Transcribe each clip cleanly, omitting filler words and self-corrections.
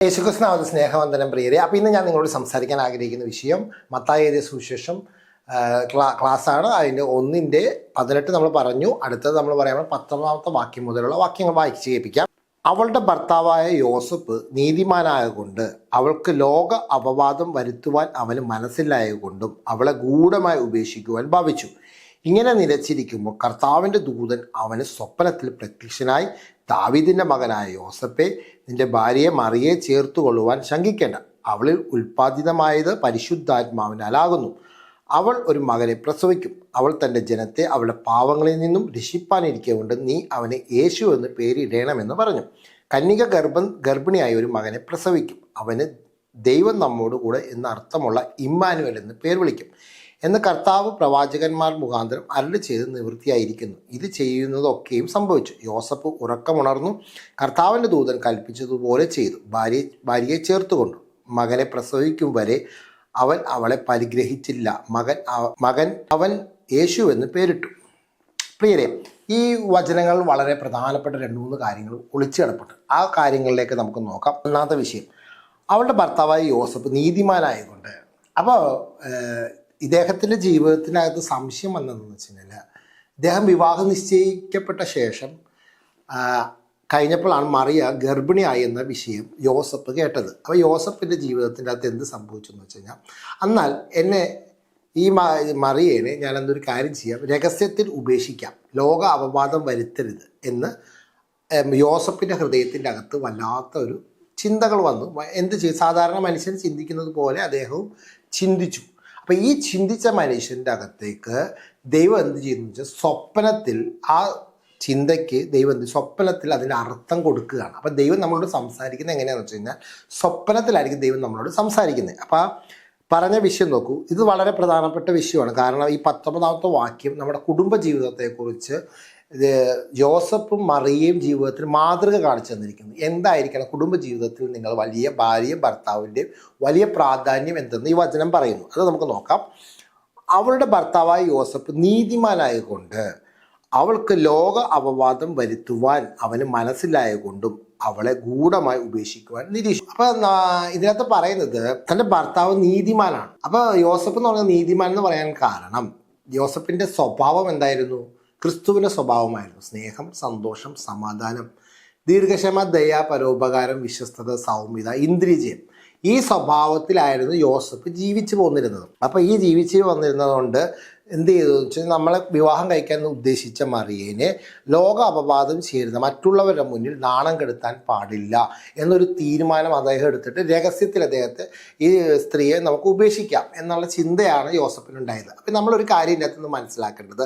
യേശുക്രിസ്തുവിന്റെ സ്നേഹവന്ദനം പ്രിയരെ. അപ്പോൾ ഇന്ന് ഞാൻ നിങ്ങളോട് സംസാരിക്കാൻ ആഗ്രഹിക്കുന്ന വിഷയം മത്തായി എഴുതിയ സുവിശേഷം ക്ലാസ്സാണ്. അതിൻ്റെ 1:18 നമ്മൾ പറഞ്ഞു. അടുത്തത് നമ്മൾ പറയാൻ 19 വാക്യം മുതലുള്ള വാക്യങ്ങൾ വായിച്ച് കേൾപ്പിക്കാം. അവളുടെ ഭർത്താവായ യോസഫ് നീതിമാനായതുകൊണ്ട് അവൾക്ക് ലോക അപവാദം വരുത്തുവാൻ അവന് മനസ്സിലായതുകൊണ്ടും അവളെ ഗൂഢമായി ഉപേക്ഷിക്കുവാൻ ഭാവിച്ചു. ഇങ്ങനെ നിലച്ചിരിക്കുമ്പോൾ കർത്താവിൻ്റെ ദൂതൻ അവന് സ്വപ്നത്തിൽ പ്രത്യക്ഷനായി, ദാവീദിൻ്റെ മകനായ യോസഫേ, നിന്റെ ഭാര്യയെ മറിയെ ചേർത്തുകൊള്ളുവാൻ ശങ്കിക്കേണ്ട. അവളിൽ ഉൽപ്പാദിതമായത് പരിശുദ്ധാത്മാവിനാലാകുന്നു. അവൾ ഒരു മകനെ പ്രസവിക്കും. അവൾ തൻ്റെ ജനത്തെ അവളുടെ പാവങ്ങളിൽ നിന്നും രക്ഷിപ്പാനിരിക്കൊണ്ട് നീ അവന് യേശു എന്ന് പേരിടണമെന്ന് പറഞ്ഞു. കന്യക ഗർഭിണിയായ ഒരു മകനെ പ്രസവിക്കും. അവന് ദൈവം നമ്മോട് കൂടെ എന്ന അർത്ഥമുള്ള ഇമ്മാനുവൽ എന്ന് പേർ വിളിക്കും എന്ന് കർത്താവ് പ്രവാചകന്മാർ മുഖാന്തരം അരുളി ചെയ്ത് നിവൃത്തിയായിരിക്കുന്നു. ഇത് ചെയ്യുന്നതൊക്കെയും സംഭവിച്ചു. യോസഫ് ഉറക്കമുണർന്നു, കർത്താവിൻ്റെ ദൂതൻ കൽപ്പിച്ചതുപോലെ ചെയ്തു. ഭാര്യയെ ചേർത്തുകൊണ്ടു. മകനെ പ്രസവിക്കും വരെ അവൻ അവളെ പരിഗ്രഹിച്ചില്ല. അവൻ യേശു എന്ന് പേരിട്ടു. പ്രിയരെ, ഈ വചനങ്ങൾ വളരെ പ്രധാനപ്പെട്ട 2-3 കാര്യങ്ങൾ ഒളിച്ചു കിടപ്പുണ്ട്. ആ കാര്യങ്ങളിലേക്ക് നമുക്ക് നോക്കാം. ഒന്നാമത്തെ വിഷയം, അവളുടെ ഭർത്താവായ യോസഫ് നീതിമാനായതുകൊണ്ട്. അപ്പോൾ ഇദ്ദേഹത്തിൻ്റെ ജീവിതത്തിനകത്ത് സംശയം വന്നതെന്ന് വെച്ച് കഴിഞ്ഞാൽ, ഇദ്ദേഹം വിവാഹം നിശ്ചയിക്കപ്പെട്ട ശേഷം കഴിഞ്ഞപ്പോഴാണ് മറിയ ഗർഭിണിയായി എന്ന വിഷയം യോസഫ് കേട്ടത്. അപ്പോൾ യോസഫിൻ്റെ ജീവിതത്തിൻ്റെ അകത്ത് എന്ത് സംഭവിച്ചു എന്ന് വെച്ച് കഴിഞ്ഞാൽ, എന്നാൽ എന്നെ ഈ മറിയേനെ ഞാൻ എന്തൊരു കാര്യം ചെയ്യാം, രഹസ്യത്തിൽ ഉപേക്ഷിക്കാം, ലോക അപവാദം വരുത്തരുത് എന്ന് യോസഫിൻ്റെ ഹൃദയത്തിൻ്റെ അകത്ത് വല്ലാത്ത ഒരു ചിന്തകൾ വന്നു. എന്ത് ചെയ്യും, സാധാരണ മനുഷ്യൻ ചിന്തിക്കുന്നത് പോലെ അദ്ദേഹവും ചിന്തിച്ചു. അപ്പോൾ ഈ ചിന്തിച്ച മനുഷ്യൻ്റെ അകത്തേക്ക് ദൈവം എന്ത് ചെയ്യുന്നു വെച്ചാൽ, സ്വപ്നത്തിൽ ആ ചിന്തയ്ക്ക് ദൈവം സ്വപ്നത്തിൽ അതിൻ്റെ അർത്ഥം കൊടുക്കുകയാണ്. അപ്പോൾ ദൈവം നമ്മളോട് സംസാരിക്കുന്നത് എങ്ങനെയാണെന്ന് വെച്ച് കഴിഞ്ഞാൽ, സ്വപ്നത്തിലായിരിക്കും ദൈവം നമ്മളോട് സംസാരിക്കുന്നത്. അപ്പോൾ പറഞ്ഞ വിഷയം നോക്കൂ, ഇത് വളരെ പ്രധാനപ്പെട്ട വിഷയമാണ്. കാരണം ഈ 19ാമത്തെ വാക്യം നമ്മുടെ കുടുംബ ജീവിതത്തെക്കുറിച്ച് യോസഫും മറിയയും ജീവിതത്തിൽ മാതൃക കാണിച്ചു തന്നിരിക്കുന്നു. എന്തായിരിക്കണം കുടുംബ ജീവിതത്തിൽ നിങ്ങൾ വലിയ ഭാര്യയും ഭർത്താവിൻ്റെയും വലിയ പ്രാധാന്യം എന്തെന്ന് ഈ വചനം പറയുന്നു. അത് നമുക്ക് നോക്കാം. അവളുടെ ഭർത്താവായ യോസഫ് നീതിമാനായതുകൊണ്ട് അവൾക്ക് ലോക അപവാദം വരുത്തുവാൻ അവന് മനസ്സിലായതുകൊണ്ടും അവളെ ഗൂഢമായി ഉപേക്ഷിക്കുവാൻ നിരീക്ഷിച്ചു. അപ്പൊ ഇതിനകത്ത് പറയുന്നത് തൻ്റെ ഭർത്താവ് നീതിമാനാണ്. അപ്പൊ യോസഫ് എന്ന് പറഞ്ഞ നീതിമാൻ എന്ന് പറയാൻ കാരണം, യോസഫിന്റെ സ്വഭാവം എന്തായിരുന്നു? ക്രിസ്തുവിൻ്റെ സ്വഭാവമായിരുന്നു. സ്നേഹം, സന്തോഷം, സമാധാനം, ദീർഘക്ഷമ, ദയ, പരോപകാരം, വിശ്വസ്തത, സൗമ്യത, ഇന്ദ്രിയജയം. ഈ സ്വഭാവത്തിലായിരുന്നു യോസഫ് ജീവിച്ചു പോന്നിരുന്നത്. അപ്പോൾ ഈ ജീവിച്ചു വന്നിരുന്നത് കൊണ്ട് എന്ത് ചെയ്തു വെച്ചാൽ, നമ്മളെ വിവാഹം കഴിക്കാൻ ഉദ്ദേശിച്ച മറിയേനെ ലോക അപവാദം ചെയ്യരുത്, മറ്റുള്ളവരുടെ മുന്നിൽ നാണം കെടുത്താൻ പാടില്ല എന്നൊരു തീരുമാനം അദ്ദേഹം എടുത്തിട്ട് രഹസ്യത്തിൽ അദ്ദേഹത്തെ ഈ സ്ത്രീയെ നമുക്ക് ഉപേക്ഷിക്കാം എന്നുള്ള ചിന്തയാണ് യോസഫിനുണ്ടായത്. അപ്പം നമ്മളൊരു കാര്യം ഇതിനകത്ത് നിന്ന് മനസ്സിലാക്കേണ്ടത്,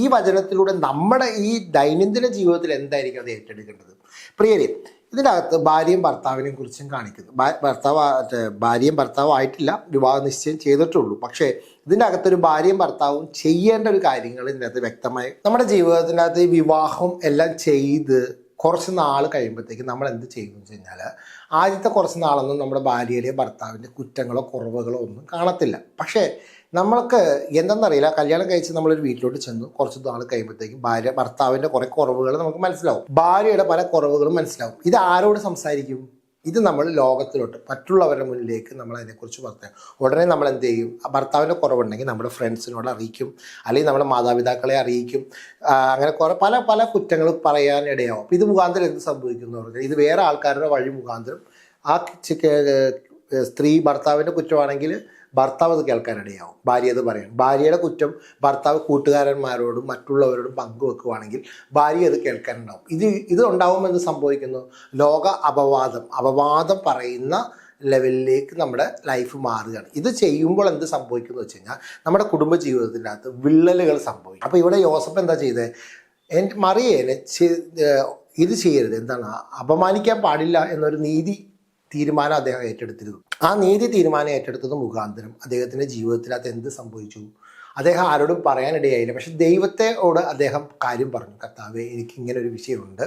ഈ വചനത്തിലൂടെ നമ്മുടെ ഈ ദൈനംദിന ജീവിതത്തിൽ എന്തായിരിക്കും അത് ഏറ്റെടുക്കേണ്ടത്. പ്രിയരെ, ഇതിനകത്ത് ഭാര്യയും ഭർത്താവിനെയും കുറിച്ചും കാണിക്കുന്നു. ഭാര്യയും ഭർത്താവും ആയിട്ടില്ല, വിവാഹ നിശ്ചയം ചെയ്തിട്ടുള്ളൂ. പക്ഷേ ഇതിൻ്റെ അകത്തൊരു ഭാര്യയും ഭർത്താവും ചെയ്യേണ്ട ഒരു കാര്യങ്ങൾ ഇതിനകത്ത് വ്യക്തമായി. നമ്മുടെ ജീവിതത്തിനകത്ത് ഈ വിവാഹം എല്ലാം ചെയ്ത് കുറച്ച് നാൾ കഴിയുമ്പോഴത്തേക്ക് നമ്മൾ എന്ത് ചെയ്യുമെന്ന് വെച്ച് കഴിഞ്ഞാൽ, ആദ്യത്തെ കുറച്ച് നാളൊന്നും നമ്മുടെ ഭാര്യയുടെയോ ഭർത്താവിൻ്റെ കുറ്റങ്ങളോ കുറവുകളോ ഒന്നും കാണത്തില്ല. പക്ഷേ നമ്മൾക്ക് എന്തെന്നറിയില്ല, കല്യാണം കഴിച്ച് നമ്മളൊരു വീട്ടിലോട്ട് ചെന്നു കുറച്ച് നാൾ കഴിയുമ്പോഴത്തേക്കും ഭർത്താവിൻ്റെ കുറേ കുറവുകൾ നമുക്ക് മനസ്സിലാവും, ഭാര്യയുടെ പല കുറവുകളും മനസ്സിലാവും. ഇത് ആരോട് സംസാരിക്കും? ഇത് നമ്മൾ ലോകത്തിലോട്ട് മറ്റുള്ളവരുടെ മുന്നിലേക്ക് നമ്മൾ അതിനെക്കുറിച്ച് പറയാം. ഉടനെ നമ്മൾ എന്ത് ചെയ്യും? ഭർത്താവിൻ്റെ കുറവുണ്ടെങ്കിൽ നമ്മുടെ ഫ്രണ്ട്സിനോട് അറിയിക്കും, അല്ലെങ്കിൽ നമ്മുടെ മാതാപിതാക്കളെ അറിയിക്കും. അങ്ങനെ പല പല കുറ്റങ്ങൾ പറയാനിടയാവും. അപ്പോൾ ഇത് മുഖാന്തരം എന്ത് സംഭവിക്കുന്നു പറഞ്ഞാൽ, ഇത് വേറെ ആൾക്കാരുടെ വഴി മുഖാന്തരം ആ സ്ത്രീ ഭർത്താവിൻ്റെ കുറ്റമാണെങ്കിൽ ഭർത്താവ് അത് കേൾക്കാനിടയാവും, ഭാര്യ അത് പറയണം. ഭാര്യയുടെ കുറ്റം ഭർത്താവ് കൂട്ടുകാരന്മാരോടും മറ്റുള്ളവരോടും പങ്കുവെക്കുകയാണെങ്കിൽ ഭാര്യ അത് കേൾക്കാനുണ്ടാവും. ഇത് ഉണ്ടാവുമെന്ന് സംഭവിക്കുന്നു, ലോക അപവാദം പറയുന്ന ലെവലിലേക്ക് നമ്മുടെ ലൈഫ് മാറുകയാണ്. ഇത് ചെയ്യുമ്പോൾ എന്ത് സംഭവിക്കുന്നു വെച്ച് കഴിഞ്ഞാൽ, നമ്മുടെ കുടുംബ ജീവിതത്തിൻ്റെ അകത്ത് വിള്ളലുകൾ സംഭവിക്കും. അപ്പോൾ ഇവിടെ യോസഫ് എന്താ ചെയ്തത്? മറിയേനെ ഇത് ചെയ്യരുത്, എന്താണ്, അപമാനിക്കാൻ പാടില്ല എന്നൊരു തീരുമാനം അദ്ദേഹം ഏറ്റെടുത്തിരുന്നു. ആ നീതി തീരുമാനം ഏറ്റെടുത്തത് മുഖാന്തരം അദ്ദേഹത്തിൻ്റെ ജീവിതത്തിനകത്ത് എന്ത് സംഭവിച്ചു? അദ്ദേഹം ആരോടും പറയാനിടയായില്ല. പക്ഷെ ദൈവത്തോട് അദ്ദേഹം കാര്യം പറഞ്ഞു, കർത്താവേ, എനിക്ക് ഇങ്ങനെ ഒരു വിഷയമുണ്ട്,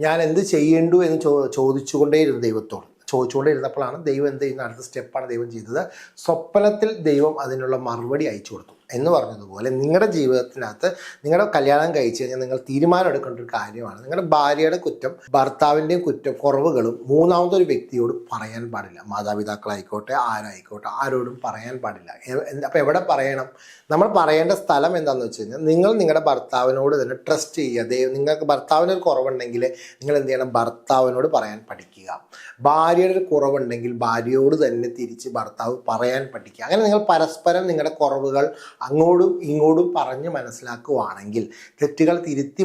ഞാൻ എന്ത് ചെയ്യേണ്ടു എന്ന് ചോദിച്ചുകൊണ്ടേയിരുന്നു ദൈവത്തോട്. ചോദിച്ചുകൊണ്ടിരുന്നപ്പോഴാണ് ദൈവം എന്ത് ചെയ്യുന്ന അടുത്ത സ്റ്റെപ്പാണ് ദൈവം ചെയ്തത്. സ്വപ്നത്തിൽ ദൈവം അതിനുള്ള മറുപടി അയച്ചു കൊടുത്തു. എന്ന് പറഞ്ഞതുപോലെ നിങ്ങളുടെ ജീവിതത്തിനകത്ത് നിങ്ങളുടെ കല്യാണം കഴിച്ച് കഴിഞ്ഞാൽ നിങ്ങൾ തീരുമാനം എടുക്കേണ്ട ഒരു കാര്യമാണ്. നിങ്ങളുടെ ഭാര്യയുടെ കുറ്റം, ഭർത്താവിൻ്റെയും കുറ്റം, കുറവുകളും മൂന്നാമതൊരു വ്യക്തിയോട് പറയാൻ പാടില്ല. മാതാപിതാക്കളായിക്കോട്ടെ, ആരായിക്കോട്ടെ, ആരോടും പറയാൻ പാടില്ല. അപ്പോൾ എവിടെ പറയണം? നമ്മൾ പറയേണ്ട സ്ഥലം എന്താണെന്ന് വെച്ച് കഴിഞ്ഞാൽ നിങ്ങൾ നിങ്ങളുടെ ഭർത്താവിനോട് തന്നെ ട്രസ്റ്റ് ചെയ്യുക. നിങ്ങൾക്ക് ഭർത്താവിനൊരു കുറവുണ്ടെങ്കിൽ നിങ്ങൾ എന്ത് ചെയ്യണം? ഭർത്താവിനോട് പറയാൻ പഠിക്കുക. ഭാര്യയുടെ ഒരു കുറവുണ്ടെങ്കിൽ ഭാര്യയോട് തന്നെ തിരിച്ച് ഭർത്താവ് പറയാൻ പഠിക്കുക. അങ്ങനെ നിങ്ങൾ പരസ്പരം നിങ്ങളുടെ കുറവുകൾ അങ്ങോട്ടും ഇങ്ങോട്ടും പറഞ്ഞ് മനസ്സിലാക്കുവാണെങ്കിൽ, തെറ്റുകൾ തിരുത്തി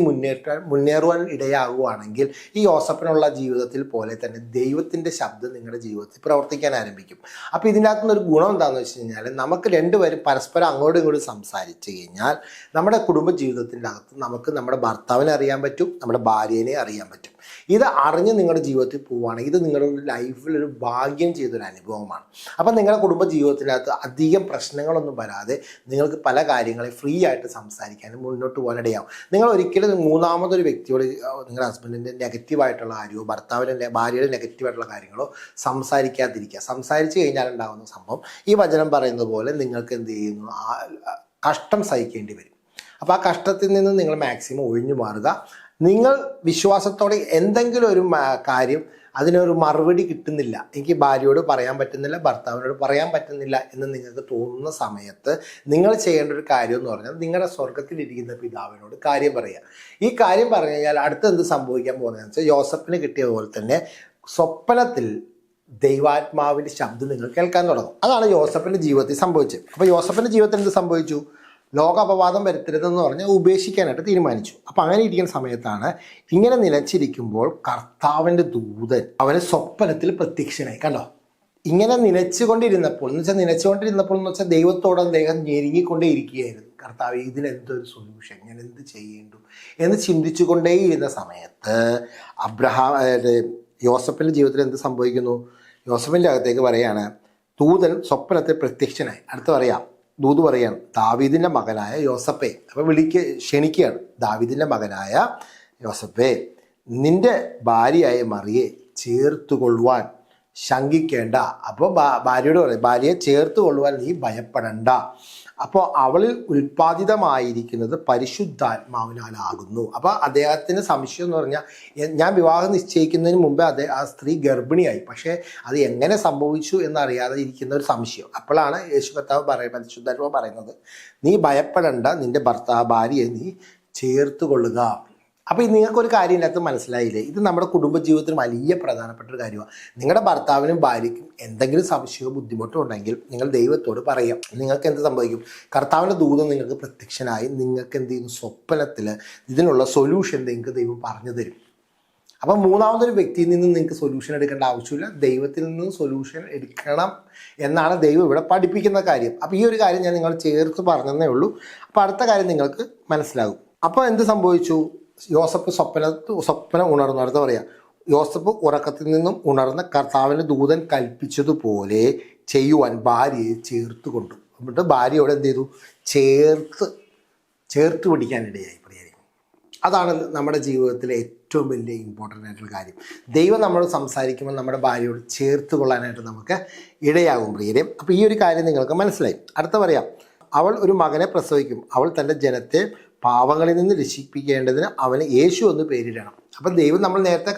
മുന്നേറുവാൻ ഇടയാകുവാണെങ്കിൽ ഈ യോസഫിനുള്ള ജീവിതത്തിൽ പോലെ തന്നെ ദൈവത്തിൻ്റെ ശബ്ദം നിങ്ങളുടെ ജീവിതത്തിൽ പ്രവർത്തിക്കാൻ ആരംഭിക്കും. അപ്പോൾ ഇതിൻ്റെ അകത്തുനിന്നൊരു ഗുണം എന്താണെന്ന് വെച്ച് കഴിഞ്ഞാൽ, നമുക്ക് രണ്ടുപേരും പരസ്പരം അങ്ങോട്ടും ഇങ്ങോട്ടും സംസാരിച്ച് കഴിഞ്ഞാൽ നമ്മുടെ കുടുംബ ജീവിതത്തിൻ്റെ അകത്ത് നമുക്ക് നമ്മുടെ ഭർത്താവിനെ അറിയാൻ പറ്റും, നമ്മുടെ ഭാര്യനെ അറിയാൻ പറ്റും. ഇത് അറിഞ്ഞ് നിങ്ങളുടെ ജീവിതത്തിൽ പോവുകയാണെങ്കിൽ ഇത് നിങ്ങളുടെ ലൈഫിൽ ഒരു ഭാഗ്യം ചെയ്തൊരു അനുഭവമാണ്. അപ്പം നിങ്ങളുടെ കുടുംബ ജീവിതത്തിനകത്ത് അധികം പ്രശ്നങ്ങളൊന്നും വരാതെ നിങ്ങൾക്ക് പല കാര്യങ്ങളെ ഫ്രീ ആയിട്ട് സംസാരിക്കാനും മുന്നോട്ട് പോകാനിടയാവും. നിങ്ങൾ ഒരിക്കലും മൂന്നാമതൊരു വ്യക്തിയോട് നിങ്ങളുടെ ഹസ്ബൻഡിൻ്റെ നെഗറ്റീവായിട്ടുള്ള കാര്യമോ ഭർത്താവിൻ്റെ ഭാര്യയുടെ നെഗറ്റീവായിട്ടുള്ള കാര്യങ്ങളോ സംസാരിക്കാതിരിക്കുക. സംസാരിച്ച് കഴിഞ്ഞാൽ ഉണ്ടാകുന്ന സംഭവം ഈ വചനം പറയുന്നത് പോലെ നിങ്ങൾക്ക് എന്ത് ചെയ്യുന്നു? കഷ്ടം സഹിക്കേണ്ടി വരും. അപ്പോൾ ആ കഷ്ടത്തിൽ നിന്ന് നിങ്ങൾ മാക്സിമം ഒഴിഞ്ഞു മാറുക. നിങ്ങൾ വിശ്വാസത്തോടെ എന്തെങ്കിലും ഒരു കാര്യം അതിനൊരു മറുപടി കിട്ടുന്നില്ല, എനിക്ക് ഭാര്യയോട് പറയാൻ പറ്റുന്നില്ല, ഭർത്താവിനോട് പറയാൻ പറ്റുന്നില്ല എന്ന് നിങ്ങൾക്ക് തോന്നുന്ന സമയത്ത് നിങ്ങൾ ചെയ്യേണ്ട ഒരു കാര്യം എന്ന് പറഞ്ഞാൽ നിങ്ങളുടെ സ്വർഗത്തിലിരിക്കുന്ന പിതാവിനോട് കാര്യം പറയുക. ഈ കാര്യം പറഞ്ഞു കഴിഞ്ഞാൽ അടുത്ത് എന്ത് സംഭവിക്കാൻ പോകുന്നതെന്ന് വെച്ചാൽ, യോസഫിന് കിട്ടിയ പോലെ തന്നെ സ്വപ്നത്തിൽ ദൈവാത്മാവിൻ്റെ ശബ്ദം നിങ്ങൾ കേൾക്കാൻ തുടങ്ങും. അതാണ് യോസഫിൻ്റെ ജീവിതത്തിൽ സംഭവിച്ചത്. അപ്പോൾ യോസഫിൻ്റെ ജീവിതത്തിൽ എന്ത് സംഭവിച്ചു? ലോക അപവാദം വരുത്തരുതെന്ന് പറഞ്ഞ് ഉപേക്ഷിക്കാനായിട്ട് തീരുമാനിച്ചു. അപ്പം അങ്ങനെ ഇരിക്കുന്ന സമയത്താണ്, ഇങ്ങനെ നിലച്ചിരിക്കുമ്പോൾ കർത്താവിൻ്റെ ദൂതൻ അവന് സ്വപ്നത്തിൽ പ്രത്യക്ഷനായി. കണ്ടോ? ഇങ്ങനെ നിലച്ചുകൊണ്ടിരുന്നപ്പോൾ എന്ന് വെച്ചാൽ ദൈവത്തോട് അദ്ദേഹം ഞെരുങ്ങിക്കൊണ്ടേ ഇരിക്കുകയായിരുന്നു. കർത്താവ്, ഇതിനെന്തൊരു സൊല്യൂഷൻ, ഞാൻ എന്ത് ചെയ്യേണ്ടു എന്ന് ചിന്തിച്ചുകൊണ്ടേയിരുന്ന സമയത്ത് യോസഫിൻ്റെ ജീവിതത്തിൽ എന്ത് സംഭവിക്കുന്നു? യോസഫിൻ്റെ അകത്തേക്ക് പറയാണ്, ദൂതൻ സ്വപ്നത്തിൽ പ്രത്യക്ഷനായി. അടുത്ത് പറയാം, ദൂത് പറയാണ്, ദാവീദിൻ്റെ മകനായ യോസഫേ. അപ്പോൾ ക്ഷണിക്കുകയാണ്, ദാവീദിൻ്റെ മകനായ യോസഫേ, നിന്റെ ഭാര്യയായ മറിയെ ചേർത്തുകൊള്ളുവാൻ ശങ്കിക്കേണ്ട. അപ്പോൾ ഭാര്യയോട് പറയും, ഭാര്യയെ ചേർത്തുകൊള്ളുവാൻ നീ ഭയപ്പെടണ്ട. അപ്പോൾ അവളിൽ ഉൽപ്പാദിതമായിരിക്കുന്നത് പരിശുദ്ധാത്മാവിനാലാകുന്നു. അപ്പോൾ അദ്ദേഹത്തിന് സംശയം എന്ന് പറഞ്ഞാൽ, ഞാൻ വിവാഹം നിശ്ചയിക്കുന്നതിന് മുമ്പേ ആ സ്ത്രീ ഗർഭിണിയായി, പക്ഷേ അത് എങ്ങനെ സംഭവിച്ചു എന്നറിയാതെ ഇരിക്കുന്ന ഒരു സംശയം. അപ്പോഴാണ് യേശു കർത്താവ് പരിശുദ്ധാത്മാവ് പറയുന്നത്, നീ ഭയപ്പെടേണ്ട, നിന്റെ ഭാര്യയെ നീ ചേർത്തുകൊള്ളുക. അപ്പോൾ നിങ്ങൾക്കൊരു കാര്യം ഇതിനകത്ത് മനസ്സിലായില്ലേ? ഇത് നമ്മുടെ കുടുംബജീവിതത്തിൽ വലിയ പ്രധാനപ്പെട്ട ഒരു കാര്യമാണ്. നിങ്ങളുടെ ഭർത്താവിനും ഭാര്യയ്ക്കും എന്തെങ്കിലും സംശയമോ ബുദ്ധിമുട്ടോ ഉണ്ടെങ്കിൽ നിങ്ങൾ ദൈവത്തോട് പറയാം. നിങ്ങൾക്ക് എന്ത് സംഭവിക്കും? കർത്താവിൻ്റെ ദൂതം നിങ്ങൾക്ക് പ്രത്യക്ഷനായി നിങ്ങൾക്ക് എന്ത് ചെയ്യുന്നു? സ്വപ്നത്തിൽ ഇതിനുള്ള സൊല്യൂഷൻ നിങ്ങൾക്ക് ദൈവം പറഞ്ഞു തരും. അപ്പം മൂന്നാമതൊരു വ്യക്തിയിൽ നിന്ന് നിങ്ങൾക്ക് സൊല്യൂഷൻ എടുക്കേണ്ട ആവശ്യമില്ല, ദൈവത്തിൽ നിന്ന് സൊല്യൂഷൻ എടുക്കണം എന്നാണ് ദൈവം ഇവിടെ പഠിപ്പിക്കുന്ന കാര്യം. അപ്പോൾ ഈ ഒരു കാര്യം ഞാൻ നിങ്ങൾ ചേർത്ത് പറഞ്ഞതേ ഉള്ളൂ. അപ്പോൾ അടുത്ത കാര്യം നിങ്ങൾക്ക് മനസ്സിലാകും. അപ്പോൾ എന്ത് സംഭവിച്ചു? യോസഫ് സ്വപ്നം ഉണർന്നു. അടുത്ത പറയാം, യോസഫ് ഉറക്കത്തിൽ നിന്നും ഉണർന്ന കർത്താവിന് ദൂതൻ കൽപ്പിച്ചതുപോലെ ചെയ്യുവാൻ ഭാര്യയെ ചേർത്ത് കൊണ്ടു. എന്നിട്ട് ഭാര്യയോട് എന്ത് ചെയ്തു? ചേർത്ത് പിടിക്കാനിടയായി. അതാണ് നമ്മുടെ ജീവിതത്തിലെ ഏറ്റവും വലിയ ഇമ്പോർട്ടൻ്റ് ആയിട്ടുള്ള കാര്യം. ദൈവം നമ്മളോട് സംസാരിക്കുമ്പോൾ നമ്മുടെ ഭാര്യയോട് ചേർത്ത് കൊള്ളാനായിട്ട് നമുക്ക് ഇടയാകും പ്രിയരെ. അപ്പോൾ ഈ ഒരു കാര്യം നിങ്ങൾക്ക് മനസ്സിലായി. അടുത്ത പറയാം, അവൾ ഒരു മകനെ പ്രസവിക്കും, അവൾ തൻ്റെ ജനത്തെ പാവങ്ങളിൽ നിന്ന് രക്ഷിപ്പിക്കേണ്ടതിന് അവന് യേശു എന്ന് പേരിടണം. അപ്പം ദൈവം, നമ്മൾ നേരത്തെ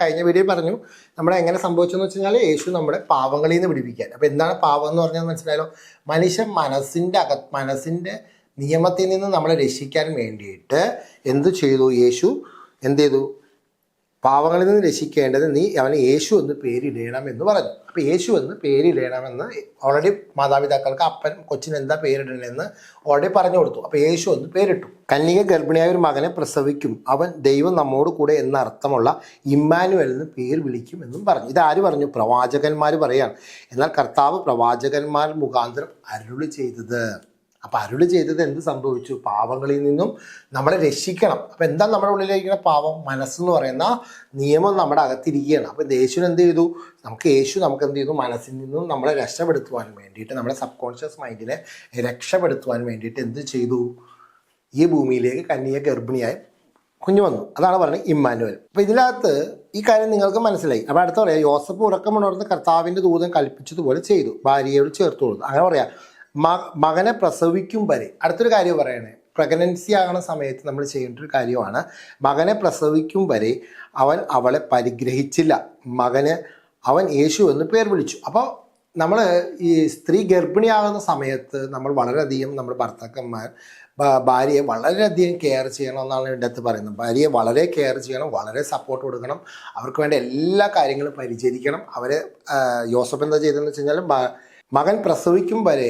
കഴിഞ്ഞ വീഡിയോ പറഞ്ഞു നമ്മുടെ എങ്ങനെ സംഭവിച്ചെന്ന് വെച്ച് കഴിഞ്ഞാൽ, യേശു നമ്മുടെ പാവങ്ങളിൽ നിന്ന് പിടിപ്പിക്കാൻ. അപ്പോൾ എന്താണ് പാവം എന്ന് പറഞ്ഞാൽ മനസ്സിലായല്ലോ? മനുഷ്യൻ മനസ്സിൻ്റെ നിയമത്തിൽ നിന്ന് നമ്മളെ രക്ഷിക്കാൻ വേണ്ടിയിട്ട് എന്ത് ചെയ്തു? യേശു എന്ത് ചെയ്തു? പാവങ്ങളിൽ നിന്ന് രക്ഷിക്കേണ്ടത് നീ അവന് യേശു എന്ന് പേരിടണം എന്ന് പറഞ്ഞു. അപ്പോൾ യേശു എന്ന് പേരിടണമെന്ന് ഓൾറെഡി മാതാപിതാക്കൾക്ക് അപ്പൻ കൊച്ചിന് എന്താ പേരിടണമെന്ന് ഓൾറെഡി പറഞ്ഞു കൊടുത്തു. അപ്പോൾ യേശു എന്ന് പേരിട്ടു. കന്യക ഗർഭിണിയായ ഒരു മകനെ പ്രസവിക്കും, അവൻ ദൈവം നമ്മോട് കൂടെ എന്ന അർത്ഥമുള്ള ഇമ്മാനുവൽ എന്ന് പേര് വിളിക്കും എന്നും പറഞ്ഞു. ഇതാര് പറഞ്ഞു? പ്രവാചകന്മാർ പറയാണ്. എന്നാൽ കർത്താവ് പ്രവാചകന്മാർ മുഖാന്തരം അരുളി ചെയ്തത്. അപ്പോൾ അരുളി ചെയ്തത് എന്ത് സംഭവിച്ചു? പാവങ്ങളിൽ നിന്നും നമ്മളെ രക്ഷിക്കണം. അപ്പോൾ എന്താ നമ്മുടെ ഉള്ളിലിരിക്കുന്ന പാവം? മനസ്സെന്ന് പറയുന്ന നിയമം നമ്മുടെ അകത്തിരിക്കുകയാണ്. അപ്പോൾ യേശുവിന് എന്ത് ചെയ്തു? യേശു നമുക്ക് എന്ത് ചെയ്തു? മനസ്സിൽ നിന്നും നമ്മളെ രക്ഷപ്പെടുത്തുവാൻ വേണ്ടിയിട്ട്, നമ്മുടെ സബ് കോൺഷ്യസ് മൈൻഡിനെ രക്ഷപ്പെടുത്തുവാൻ വേണ്ടിയിട്ട് എന്ത് ചെയ്തു? ഈ ഭൂമിയിലേക്ക് കന്യക ഗർഭിണിയായി കുഞ്ഞു വന്നു. അതാണ് പറയുന്നത് ഇമ്മാനുവൽ. അപ്പോൾ ഇതിനകത്ത് ഈ കാര്യം നിങ്ങൾക്ക് മനസ്സിലായി. അപ്പോൾ അടുത്ത പറയാം, യോസഫ് ഉറക്കമുണർന്ന് കർത്താവിൻ്റെ ദൂതൻ കൽപ്പിച്ചതുപോലെ ചെയ്തു, ഭാര്യയോട് ചേർത്ത് കൊടുത്തു. അങ്ങനെ പറയാം, മകനെ പ്രസവിക്കും വരെ. അടുത്തൊരു കാര്യം പറയണേ, പ്രഗ്നൻസി ആകുന്ന സമയത്ത് നമ്മൾ ചെയ്യേണ്ട ഒരു കാര്യമാണ്, മകനെ പ്രസവിക്കും വരെ അവൻ അവളെ പരിഗ്രഹിച്ചില്ല. അവൻ യേശു എന്ന് പേർ വിളിച്ചു. അപ്പോൾ നമ്മൾ ഈ സ്ത്രീ ഗർഭിണിയാകുന്ന സമയത്ത് നമ്മൾ വളരെയധികം നമ്മുടെ ഭർത്താക്കന്മാർ ഭാര്യയെ വളരെയധികം കെയർ ചെയ്യണം എന്നാണ് എൻ്റെ അടുത്ത് പറയുന്നത്. ഭാര്യയെ വളരെ കെയർ ചെയ്യണം, വളരെ സപ്പോർട്ട് കൊടുക്കണം, അവർക്ക് വേണ്ട എല്ലാ കാര്യങ്ങളും പരിചരിക്കണം. യോസഫ് എന്താ ചെയ്തതെന്ന് വെച്ച് കഴിഞ്ഞാൽ, മകൻ പ്രസവിക്കും വരെ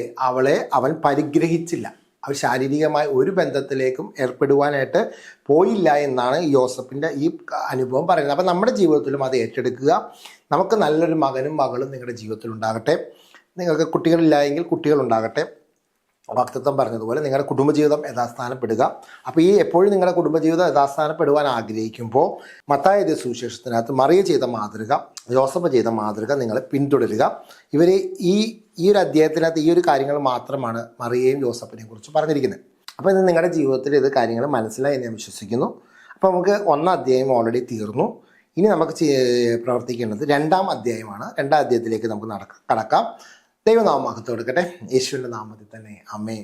അവൻ പരിഗ്രഹിച്ചില്ല. അവർ ശാരീരികമായ ഒരു ബന്ധത്തിലേക്കും ഏർപ്പെടുവാനായിട്ട് പോയില്ല എന്നാണ് യോസഫിൻ്റെ ഈ അനുഭവം പറയുന്നത്. അപ്പം നമ്മുടെ ജീവിതത്തിലും അത് ഏറ്റെടുക്കുക. നമുക്ക് നല്ലൊരു മകനും മകളും നിങ്ങളുടെ ജീവിതത്തിൽ ഉണ്ടാകട്ടെ. നിങ്ങൾക്ക് കുട്ടികളില്ലായെങ്കിൽ കുട്ടികളുണ്ടാകട്ടെ. വാക്തത്വം പറഞ്ഞതുപോലെ നിങ്ങളുടെ കുടുംബജീവിതം യഥാസ്ഥാനപ്പെടുക. അപ്പോൾ എപ്പോഴും നിങ്ങളുടെ കുടുംബജീവിതം യഥാസ്ഥാനപ്പെടുവാൻ ആഗ്രഹിക്കുമ്പോൾ മത്തായിയുടെ സുവിശേഷത്തിനകത്ത് മറിയ ചെയ്ത മാതൃക, യോസഫ് ചെയ്ത മാതൃക നിങ്ങൾ പിന്തുടരുക. ഇവർ ഈ ഒരു അധ്യായത്തിനകത്ത് ഈ ഒരു കാര്യങ്ങൾ മാത്രമാണ് മറിയയും യോസഫിനെയും കുറിച്ച് പറഞ്ഞിരിക്കുന്നത്. അപ്പോൾ ഇത് നിങ്ങളുടെ ജീവിതത്തിൽ ഇത് കാര്യങ്ങൾ മനസ്സിലായി എന്ന് ഞാൻ വിശ്വസിക്കുന്നു. അപ്പോൾ നമുക്ക് 1ാം അധ്യായം ഓൾറെഡി തീർന്നു. ഇനി നമുക്ക് പ്രവർത്തിക്കേണ്ടത് 2ാം അധ്യായമാണ്. 2ാം അധ്യായത്തിലേക്ക് നമുക്ക് കടക്കാം. ദൈവനാമം മഹത്വം കൊടുക്കട്ടെ. യേശുവിൻ്റെ നാമത്തിൽ തന്നെ ആമേൻ.